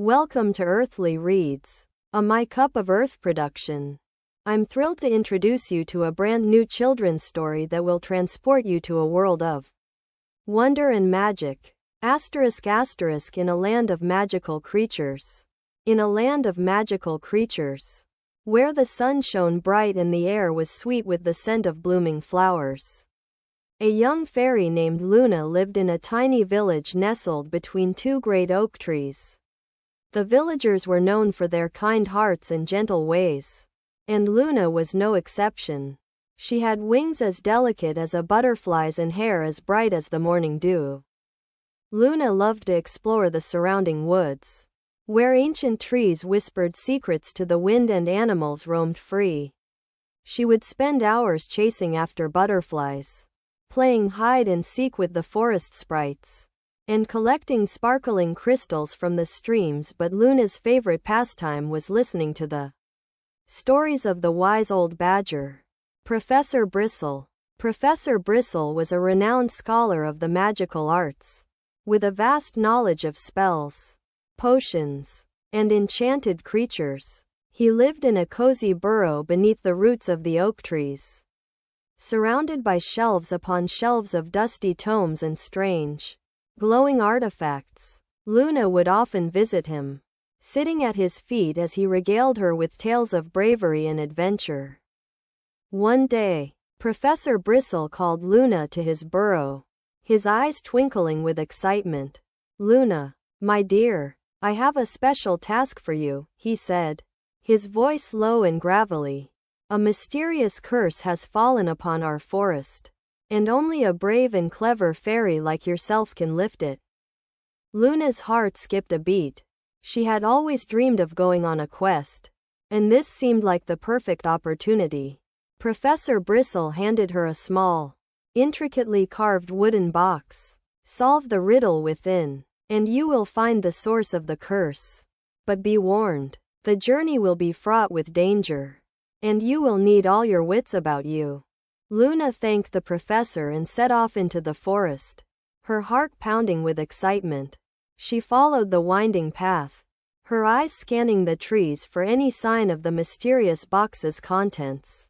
Welcome to Earthly Reads, a My Cup of Earth production. I'm thrilled to introduce you to a brand new children's story that will transport you to a world of wonder and magic. Asterisk asterisk in a land of magical creatures. In a land of magical creatures, where the sun shone bright and the air was sweet with the scent of blooming flowers. A young fairy named Luna lived in a tiny village nestled between two great oak trees. The villagers were known for their kind hearts and gentle ways, and Luna was no exception. She had wings as delicate as a butterfly's and hair as bright as the morning dew. Luna loved to explore the surrounding woods, where ancient trees whispered secrets to the wind and animals roamed free. She would spend hours chasing after butterflies, playing hide and seek with the forest sprites, and collecting sparkling crystals from the streams. But Luna's favorite pastime was listening to the stories of the wise old badger, Professor Bristle. Professor Bristle was a renowned scholar of the magical arts, with a vast knowledge of spells, potions, and enchanted creatures. He lived in a cozy burrow beneath the roots of the oak trees, surrounded by shelves upon shelves of dusty tomes and strange, glowing artifacts. Luna would often visit him, sitting at his feet as he regaled her with tales of bravery and adventure. One day, Professor Bristle called Luna to his burrow, his eyes twinkling with excitement. "Luna, my dear, I have a special task for you," he said, his voice low and gravelly. "A mysterious curse has fallen upon our forest, and only a brave and clever fairy like yourself can lift it." Luna's heart skipped a beat. She had always dreamed of going on a quest, and this seemed like the perfect opportunity. Professor Bristle handed her a small, intricately carved wooden box. "Solve the riddle within, and you will find the source of the curse. But be warned, the journey will be fraught with danger, and you will need all your wits about you." Luna thanked the professor and set off into the forest, her heart pounding with excitement. She followed the winding path, her eyes scanning the trees for any sign of the mysterious box's contents.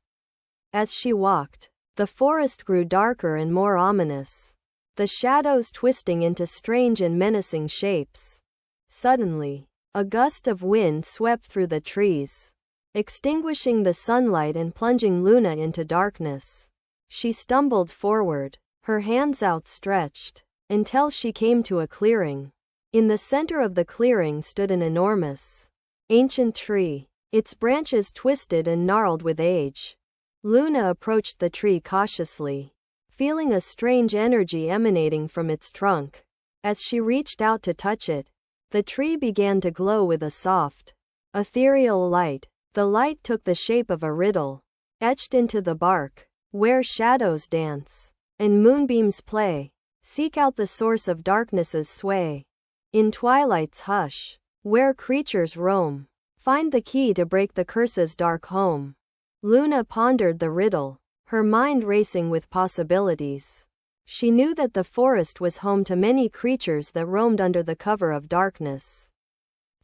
As she walked, the forest grew darker and more ominous, the shadows twisting into strange and menacing shapes. Suddenly, a gust of wind swept through the trees, extinguishing the sunlight and plunging Luna into darkness. She stumbled forward, her hands outstretched, until she came to a clearing. In the center of the clearing stood an enormous, ancient tree, its branches twisted and gnarled with age. Luna approached the tree cautiously, feeling a strange energy emanating from its trunk. As she reached out to touch it, the tree began to glow with a soft, ethereal light. The light took the shape of a riddle, etched into the bark, where shadows dance, and moonbeams play. Seek out the source of darkness's sway. In twilight's hush, where creatures roam, find the key to break the curse's dark home. Luna pondered the riddle, her mind racing with possibilities. She knew that the forest was home to many creatures that roamed under the cover of darkness,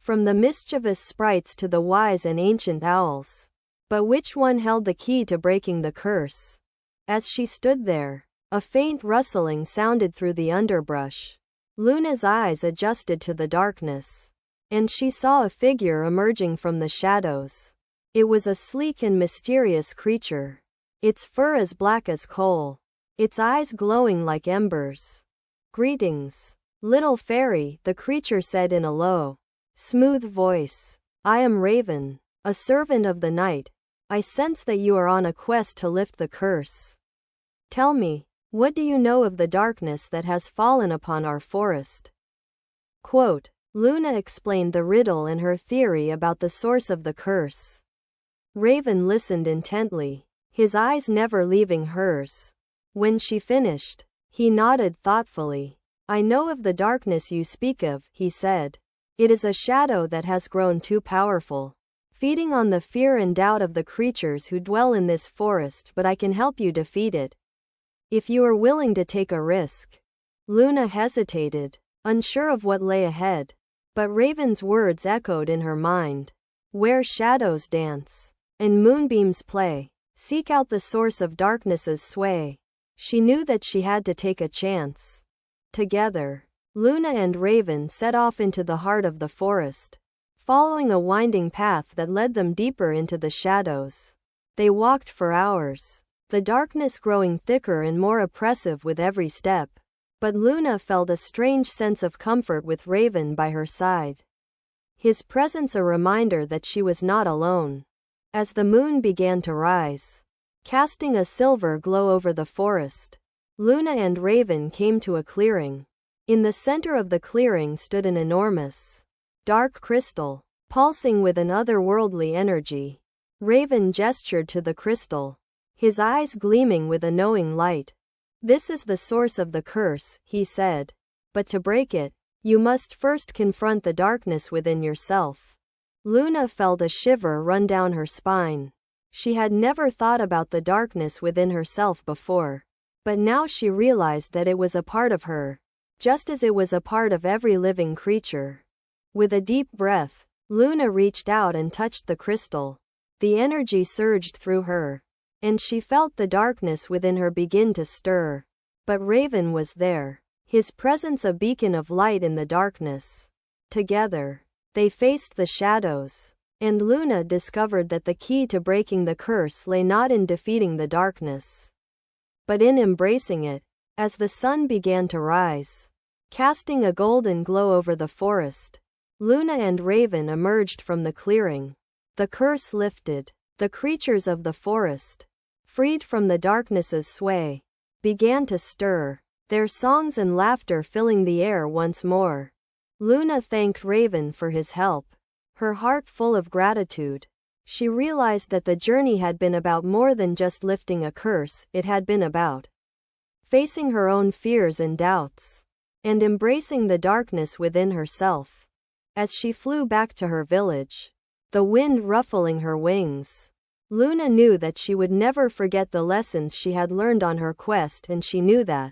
from the mischievous sprites to the wise and ancient owls. But which one held the key to breaking the curse? As she stood there, a faint rustling sounded through the underbrush. Luna's eyes adjusted to the darkness, and she saw a figure emerging from the shadows. It was a sleek and mysterious creature, its fur as black as coal, its eyes glowing like embers. "Greetings, little fairy," the creature said in a low, smooth voice. "I am Raven, a servant of the night. I sense that you are on a quest to lift the curse. Tell me, what do you know of the darkness that has fallen upon our forest?" Quote, Luna explained the riddle and her theory about the source of the curse. Raven listened intently, his eyes never leaving hers. When she finished, he nodded thoughtfully. "I know of the darkness you speak of," he said. "It is a shadow that has grown too powerful, feeding on the fear and doubt of the creatures who dwell in this forest, but I can help you defeat it, if you are willing to take a risk." Luna hesitated, unsure of what lay ahead, But Raven's words echoed in her mind. Where shadows dance and moonbeams play, seek out the source of darkness's sway. She knew that she had to take a chance. Together, Luna and Raven set off into the heart of the forest, following a winding path that led them deeper into the shadows. They walked for hours, the darkness growing thicker and more oppressive with every step. But Luna felt a strange sense of comfort with Raven by her side. His presence a reminder that she was not alone. As the moon began to rise, casting a silver glow over the forest, Luna and Raven came to a clearing. In the center of the clearing stood an enormous, dark crystal, pulsing with an otherworldly energy. Raven gestured to the crystal, his eyes gleaming with a knowing light. This is the source of the curse, he said. But to break it, you must first confront the darkness within yourself. Luna felt a shiver run down her spine. She had never thought about the darkness within herself before. But now she realized that it was a part of her, just as it was a part of every living creature. With a deep breath, Luna reached out and touched the crystal. The energy surged through her, and she felt the darkness within her begin to stir. But Raven was there, his presence a beacon of light in the darkness. Together, they faced the shadows, and Luna discovered that the key to breaking the curse lay not in defeating the darkness, but in embracing it. As the sun began to rise, casting a golden glow over the forest, Luna and Raven emerged from the clearing. The curse lifted. The creatures of the forest, freed from the darkness's sway, began to stir, their songs and laughter filling the air once more. Luna thanked Raven for his help, her heart full of gratitude. She realized that the journey had been about more than just lifting a curse, it had been about facing her own fears and doubts, and embracing the darkness within herself. As she flew back to her village, the wind ruffling her wings, Luna knew that she would never forget the lessons she had learned on her quest, and she knew that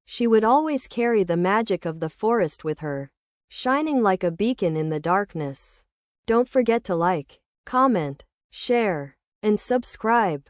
she would always carry the magic of the forest with her, shining like a beacon in the darkness. Don't forget to like, comment, share, and subscribe.